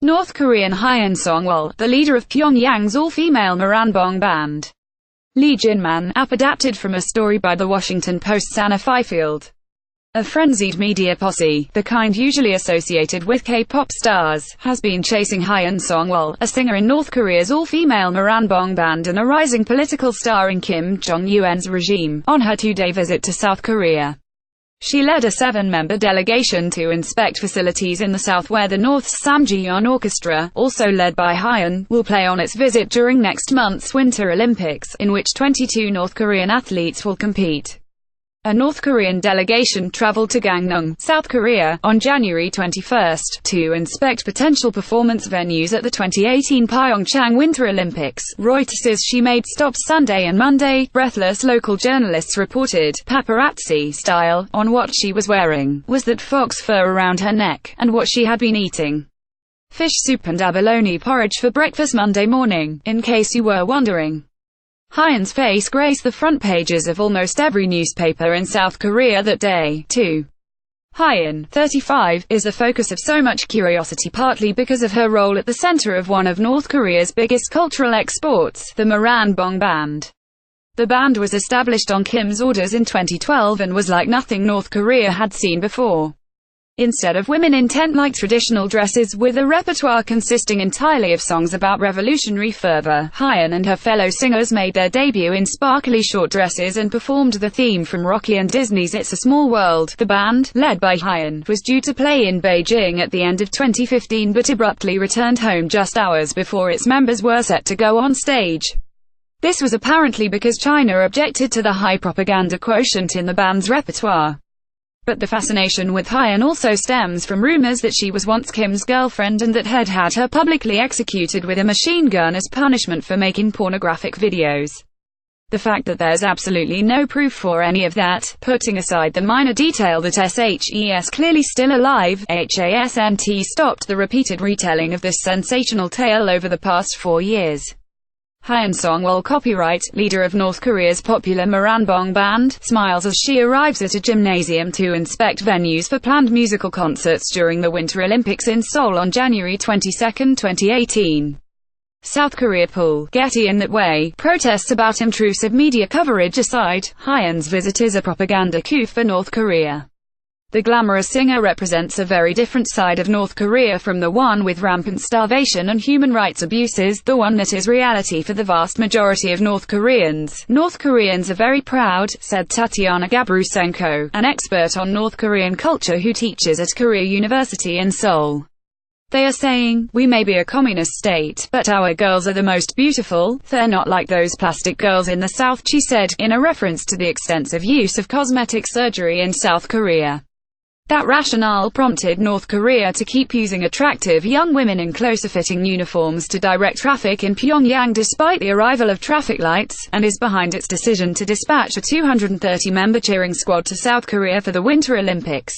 North Korean Hyon Song Wol, the leader of Pyongyang's all-female Moranbong Band. Jin-man, app adapted from a story by The Washington Post's Anna Fifield. A frenzied media posse, the kind usually associated with K-pop stars, has been chasing Hyon Song Wol, a singer in North Korea's all-female Moranbong Band and a rising political star in Kim Jong Un's regime, on her two-day visit to South Korea. She led a 7-member delegation to inspect facilities in the south where the North's Samjiyon orchestra, also led by Hyon, will play on its visit during next month's Winter Olympics, in which 22 North Korean athletes will compete. A North Korean delegation traveled to Gangneung, South Korea, on January 21 to inspect potential performance venues at the 2018 Pyeongchang Winter Olympics. Reuters says she made stops Sunday and Monday. Breathless local journalists reported, paparazzi-style, on what she was wearing, was that fox fur around her neck, and what she had been eating. Fish soup and abalone porridge for breakfast Monday morning, in case you were wondering. Hyun's face graced the front pages of almost every newspaper in South Korea that day, too. Hyun, 35, is the focus of so much curiosity partly because of her role at the center of one of North Korea's biggest cultural exports, the Moranbong Band. The band was established on Kim's orders in 2012 and was like nothing North Korea had seen before. Instead of women in tent-like traditional dresses with a repertoire consisting entirely of songs about revolutionary fervor, Hyun and her fellow singers made their debut in sparkly short dresses and performed the theme from Rocky and Disney's It's a Small World. The band, led by Hyun, was due to play in Beijing at the end of 2015 but abruptly returned home just hours before its members were set to go on stage. This was apparently because China objected to the high propaganda quotient in the band's repertoire. But the fascination with Hyun also stems from rumors that she was once Kim's girlfriend and that had had her publicly executed with a machine gun as punishment for making pornographic videos. The fact that there's absolutely no proof for any of that, putting aside the minor detail that SHE's clearly still alive, HASNT stopped the repeated retelling of this sensational tale over the past 4 years. Hyon Song Wol, copyright, leader of North Korea's popular Moranbong Band, smiles as she arrives at a gymnasium to inspect venues for planned musical concerts during the Winter Olympics in Seoul on January 22, 2018. South Korea pull Getty in that way. Protests about intrusive media coverage aside, Hyun's visit is a propaganda coup for North Korea. The glamorous singer represents a very different side of North Korea from the one with rampant starvation and human rights abuses, the one that is reality for the vast majority of North Koreans. North Koreans are very proud, said Tatiana Gabrusenko, an expert on North Korean culture who teaches at Korea University in Seoul. They are saying, we may be a communist state, but our girls are the most beautiful, they're not like those plastic girls in the South, she said, in a reference to the extensive use of cosmetic surgery in South Korea. That rationale prompted North Korea to keep using attractive young women in closer-fitting uniforms to direct traffic in Pyongyang despite the arrival of traffic lights, and is behind its decision to dispatch a 230-member cheering squad to South Korea for the Winter Olympics.